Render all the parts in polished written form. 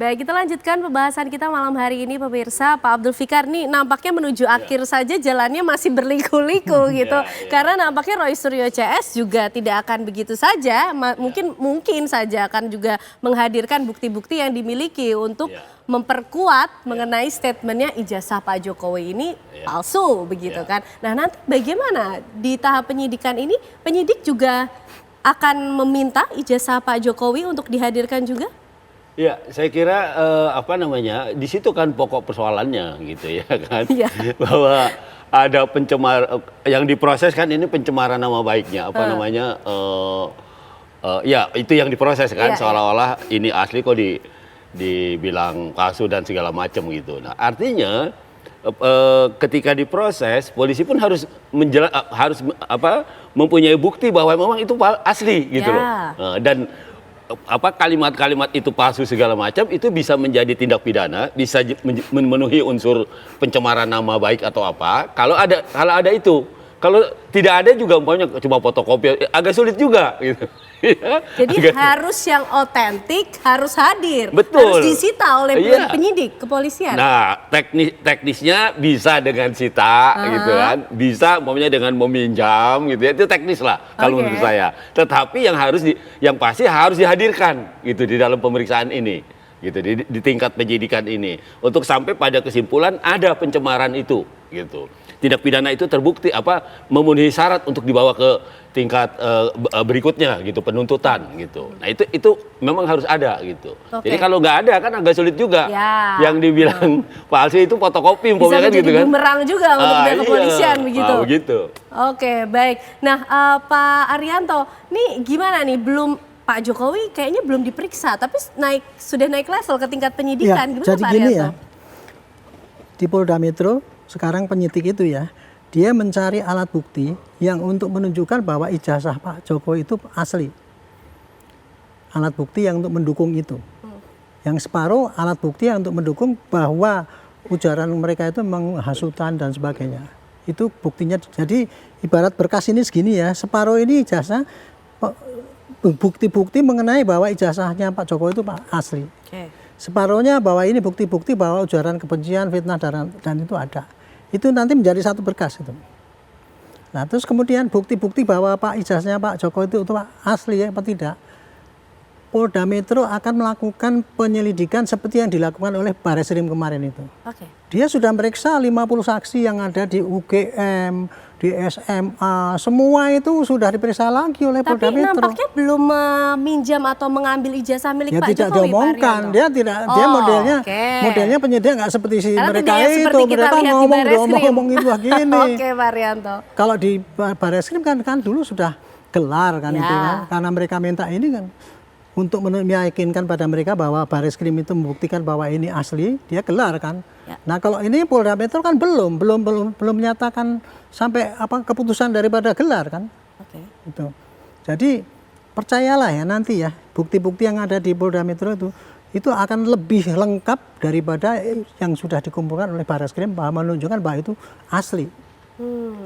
Baik, kita lanjutkan pembahasan kita malam hari ini pemirsa. Pak Abdul Fikar nih nampaknya menuju akhir saja jalannya masih berliku-liku gitu. Karena nampaknya Roy Suryo CS juga tidak akan begitu saja, mungkin saja akan juga menghadirkan bukti-bukti yang dimiliki untuk memperkuat mengenai statementnya ijazah Pak Jokowi ini palsu begitu kan. Nah, nanti bagaimana di tahap penyidikan ini, penyidik juga akan meminta ijazah Pak Jokowi untuk dihadirkan juga? Ya, saya kira di situ kan pokok persoalannya gitu ya kan, bahwa ada pencemar yang diproses kan, ini pencemaran nama baiknya ya itu yang diproses kan, seolah-olah ini asli kok dibilang palsu dan segala macam gitu. Nah artinya ketika diproses polisi pun harus mempunyai bukti bahwa memang itu asli gitu loh, dan kalimat-kalimat itu palsu segala macam itu bisa menjadi tindak pidana, bisa memenuhi unsur pencemaran nama baik atau apa. Kalau ada itu, kalau tidak ada juga umpamanya cuma fotokopi, agak sulit juga gitu. Jadi harus yang otentik, harus hadir, betul, harus disita oleh penyidik kepolisian. Nah, teknisnya bisa dengan sita gitu kan, bisa umpamanya dengan meminjam gitu ya, itu teknis lah kalau menurut saya. Tetapi yang pasti harus dihadirkan gitu di dalam pemeriksaan ini, gitu di tingkat penyidikan ini, untuk sampai pada kesimpulan ada pencemaran itu gitu. Tindak pidana itu terbukti memenuhi syarat untuk dibawa ke tingkat berikutnya gitu, penuntutan gitu. Nah itu memang harus ada gitu. Jadi kalau nggak ada kan agak sulit juga. Yang dibilang palsu itu fotokopi umpamanya kan gitu kan. Bisa menjadi bumerang juga untuk pihak kepolisian begitu. Begitu. Oke, baik. Nah Pak Arianto, nih gimana nih, Pak Jokowi kayaknya belum diperiksa, tapi sudah naik level ke tingkat penyidikan. Gimana jadi Pak gini Arianto? Ya, di Polda Metro sekarang penyidik itu ya, dia mencari alat bukti yang untuk menunjukkan bahwa ijazah Pak Jokowi itu asli. Alat bukti yang untuk mendukung itu. Yang separuh alat bukti yang untuk mendukung bahwa ujaran mereka itu memang hasutan dan sebagainya. Itu buktinya. Jadi ibarat berkas ini segini ya, separuh ini ijazah, bukti-bukti mengenai bahwa ijazahnya Pak Jokowi itu asli. Separuhnya bahwa ini bukti-bukti bahwa ujaran kebencian, fitnah dan itu ada. Itu nanti menjadi satu berkas itu. Nah terus kemudian bukti-bukti bahwa ijazahnya Pak Jokowi itu asli apa tidak, Polda Metro akan melakukan penyelidikan seperti yang dilakukan oleh Bareskrim kemarin itu. Dia sudah meriksa 50 saksi yang ada di UGM, di SMA, semua itu sudah diperiksa lagi oleh Polda Metro. Tapi nampaknya belum meminjam atau mengambil ijazah milik Pak Jokowi. Tidak diomongkan, dia modelnya penyidik nggak seperti mereka itu, mereka ngomong itu gini. Oke, Pak Arianto. Kalau di Bareskrim kan dulu sudah gelar kan itu kan, karena mereka minta ini kan untuk meyakinkan pada mereka bahwa Bareskrim itu membuktikan bahwa ini asli, dia gelar kan. Nah kalau ini Polda Metro kan belum menyatakan sampai keputusan daripada gelar kan. Itu. Jadi percayalah ya nanti ya, bukti-bukti yang ada di Polda Metro itu akan lebih lengkap daripada yang sudah dikumpulkan oleh Bareskrim, bahwa menunjukkan bahwa itu asli.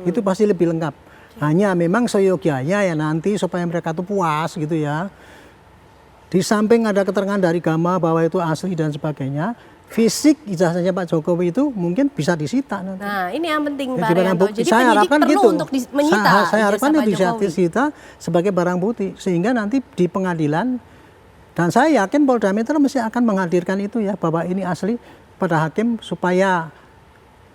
Itu pasti lebih lengkap. Hanya memang seyogianya ya nanti supaya mereka tuh puas gitu ya. Di samping ada keterangan dari Gama bahwa itu asli dan sebagainya, fisik ijazahnya Pak Jokowi itu mungkin bisa disita nanti. Nah ini yang penting Pak Arianto. Jadi saya harapkan perlu gitu. Untuk menyita saya harapkan itu bisa disita sebagai barang bukti, sehingga nanti di pengadilan, dan saya yakin Polda Metro mesti akan menghadirkan itu ya, bahwa ini asli pada hakim, supaya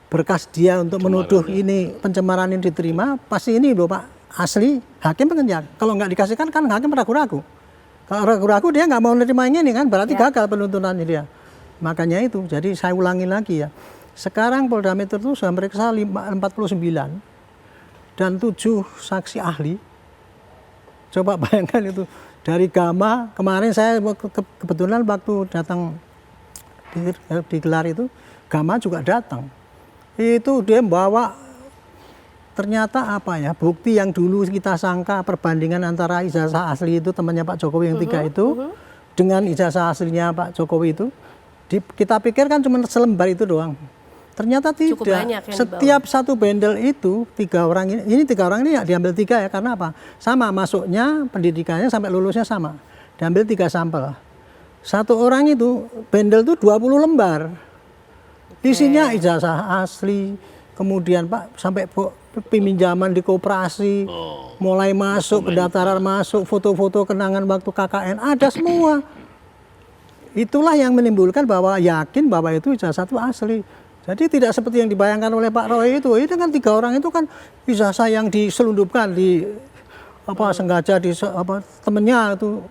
berkas dia untuk menuduh ini pencemaran ini diterima, pasti ini loh Pak asli, hakim pengenjak. Kalau nggak dikasihkan kan hakim ragu-ragu. Kalau ragu-ragu dia nggak mau nerima ini kan, berarti gagal penuntunannya dia. Makanya itu, jadi saya ulangi lagi ya. Sekarang Polda Metro itu sudah meriksa 49 dan 7 saksi ahli. Coba bayangkan itu, dari Gama, kemarin saya kebetulan waktu datang digelar itu, Gama juga datang. Itu dia membawa ternyata bukti yang dulu kita sangka perbandingan antara ijazah asli itu temannya Pak Jokowi yang 3 itu dengan ijazah aslinya Pak Jokowi itu, kita pikir kan cuma selembar itu doang. Ternyata tidak. Setiap satu bendel itu 3 orang ini 3 orang ini diambil 3 ya, karena apa? Sama masuknya, pendidikannya sampai lulusnya sama. Diambil 3 sampel. Satu orang itu bendel itu 20 lembar. Isinya ijazah asli, kemudian Pak sampai peminjaman di koperasi, mulai masuk, pendaftaran masuk, foto-foto kenangan waktu KKN, ada semua. Itulah yang menimbulkan bahwa yakin bahwa itu ijazah itu asli. Jadi tidak seperti yang dibayangkan oleh Pak Roy itu. Ini kan 3 orang itu kan ijazah yang diselundupkan di sengaja di temennya itu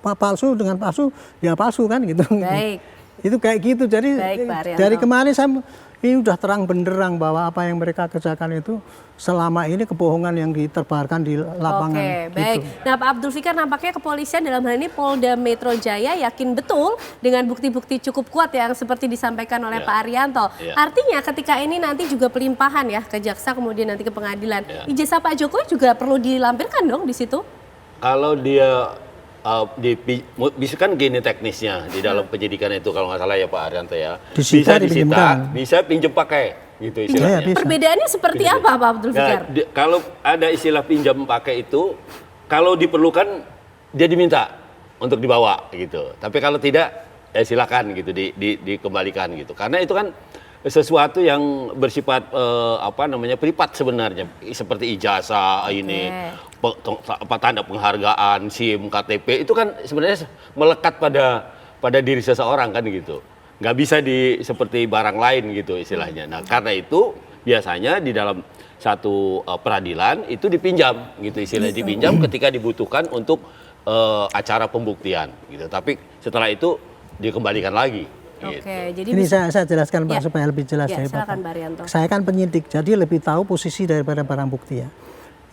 palsu dengan palsu, ya palsu kan gitu. Baik. Itu kayak gitu. Jadi Baik, dari kemarin saya ini udah terang benderang bahwa apa yang mereka kerjakan itu selama ini kebohongan yang diterbarkan di lapangan. Oke, baik. Gitu. Nah, Pak Abdul Fikar, nampaknya kepolisian dalam hal ini Polda Metro Jaya yakin betul dengan bukti-bukti cukup kuat yang seperti disampaikan oleh Pak Arianto. Artinya ketika ini nanti juga pelimpahan ya ke jaksa, kemudian nanti ke pengadilan. Ijazah Pak Jokowi juga perlu dilampirkan dong di situ? Kalau dia bisa kan gini teknisnya di dalam penyidikan itu kalau nggak salah ya Pak Arianto ya, Disita, bisa pinjam pakai gitu istilahnya. Bisa. Perbedaannya seperti apa Pak Abdul Fikar? Nah, kalau ada istilah pinjam pakai itu, kalau diperlukan dia diminta untuk dibawa gitu. Tapi kalau tidak, ya silakan gitu dikembalikan gitu. Karena itu kan sesuatu yang bersifat privat sebenarnya, seperti ijazah ini, tanda penghargaan, SIM, KTP itu kan sebenarnya melekat pada diri seseorang kan gitu. Nggak bisa seperti barang lain gitu istilahnya. Nah karena itu biasanya di dalam satu peradilan itu dipinjam gitu istilahnya, dipinjam ketika dibutuhkan untuk acara pembuktian gitu. Tapi setelah itu dikembalikan lagi. Oke, gitu. jadi Ini saya jelaskan Pak supaya lebih jelas dari silakan, Bapak. Pak Arianto. Saya kan penyidik, jadi lebih tahu posisi daripada barang bukti ya.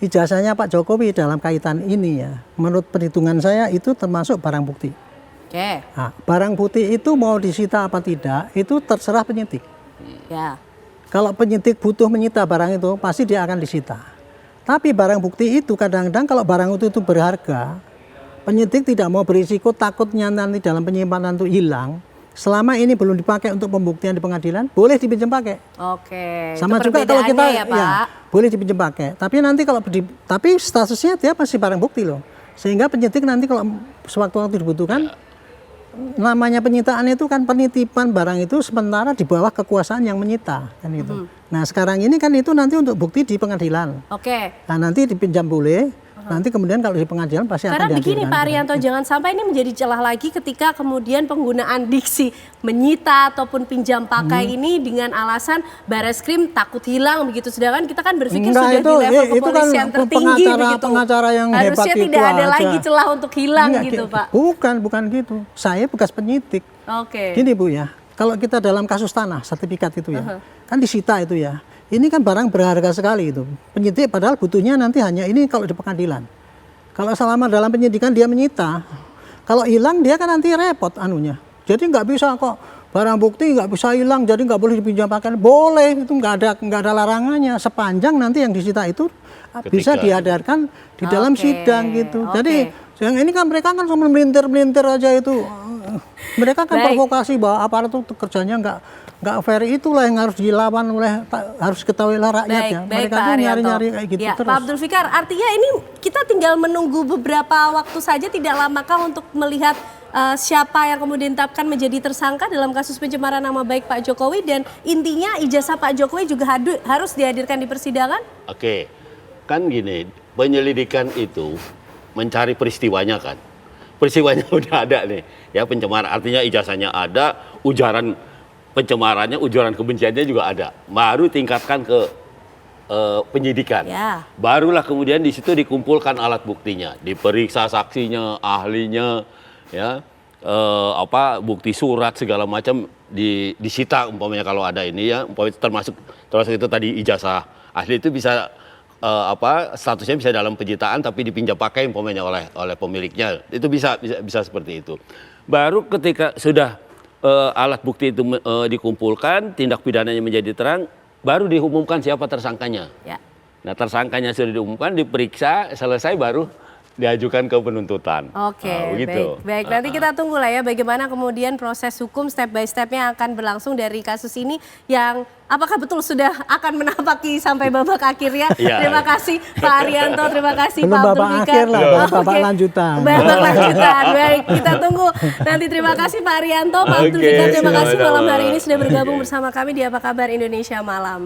Ijazahnya Pak Jokowi dalam kaitan ini ya, menurut perhitungan saya itu termasuk barang bukti. Oke. Nah, barang bukti itu mau disita apa tidak, itu terserah penyidik. Ya. Kalau penyidik butuh menyita barang itu, pasti dia akan disita. Tapi barang bukti itu kadang-kadang kalau barang itu berharga, penyidik tidak mau berisiko takutnya nanti dalam penyimpanan itu hilang. Selama ini belum dipakai untuk pembuktian di pengadilan, boleh dipinjam pakai. Oke. Sama itu juga kalau kita ya, Pak. boleh dipinjam pakai. Tapi nanti tapi statusnya dia masih barang bukti loh. Sehingga penyidik nanti kalau sewaktu-waktu dibutuhkan, namanya penyitaan itu kan penitipan barang itu sementara di bawah kekuasaan yang menyita kan gitu. Nah sekarang ini kan itu nanti untuk bukti di pengadilan. Oke. Nah nanti dipinjam boleh. Nanti kemudian kalau di pengadilan pasti Karena akan begini Pak Arianto, jangan sampai ini menjadi celah lagi ketika kemudian penggunaan diksi menyita ataupun pinjam pakai ini dengan alasan Bareskrim takut hilang begitu. Sedangkan kita kan berpikir sudah di level kepolisian tertinggi begitu. Pengacara yang harusnya hebat tidak itu ada aja. lagi celah untuk hilang gitu Pak. Bukan gitu. Saya bekas penyidik. Oke. Gini Bu ya, kalau kita dalam kasus tanah, sertifikat itu ya, kan disita itu ya. Ini kan barang berharga sekali itu. Penyidik padahal butuhnya nanti hanya ini kalau di pengadilan. Kalau selama dalam penyidikan dia menyita, kalau hilang dia kan nanti repot anunya. Jadi nggak bisa kok barang bukti nggak bisa hilang, jadi nggak boleh dipinjam pakai. Boleh, itu nggak ada larangannya. Sepanjang nanti yang disita itu bisa dihadirkan di dalam sidang gitu. Jadi yang ini kan mereka kan cuma melintir-melintir aja itu. Mereka kan provokasi bahwa aparat itu kerjanya nggak fair, itulah yang harus dilawan harus ketahui lah rakyatnya. Mereka tuh nyari-nyari kayak gitu terus. Pak Abdul Fikar, artinya ini kita tinggal menunggu beberapa waktu saja, tidak lamakah untuk melihat siapa yang kemudian ditetapkan menjadi tersangka dalam kasus pencemaran nama baik Pak Jokowi, dan intinya ijazah Pak Jokowi juga harus dihadirkan di persidangan? Oke, kan gini, penyelidikan itu mencari peristiwanya kan. Peristiwanya udah ada nih, ya pencemaran, artinya ijazahnya ada, ujaran pencemarannya, ujaran kebenciannya juga ada. Baru tingkatkan ke penyidikan. Ya. Barulah kemudian di situ dikumpulkan alat buktinya, diperiksa saksinya, ahlinya, ya, bukti surat segala macam disita umpamanya kalau ada ini ya, umpamanya termasuk itu tadi ijazah ahli itu bisa statusnya bisa dalam penyitaan tapi dipinjam pakai umpamanya oleh pemiliknya. Itu bisa seperti itu. Baru ketika sudah alat bukti itu dikumpulkan, tindak pidananya menjadi terang, baru diumumkan siapa tersangkanya. Ya. Nah tersangkanya sudah diumumkan, diperiksa, selesai baru diajukan ke penuntutan. Oke, Nah, begitu. baik. Nanti kita tunggu lah ya bagaimana kemudian proses hukum step by stepnya akan berlangsung dari kasus ini yang apakah betul sudah akan menapaki sampai babak akhir ya. Iya. Terima kasih Pak Arianto, terima kasih Belum Pak Abdul babak Fikar. akhir lah, babak Oke. lanjutan. Babak lanjutan, baik. Kita tunggu. Nanti terima kasih Pak Arianto, Pak Abdul Oke, Fikar, terima kasih sama-sama. malam hari ini sudah bergabung bersama kami di Apa Kabar Indonesia Malam.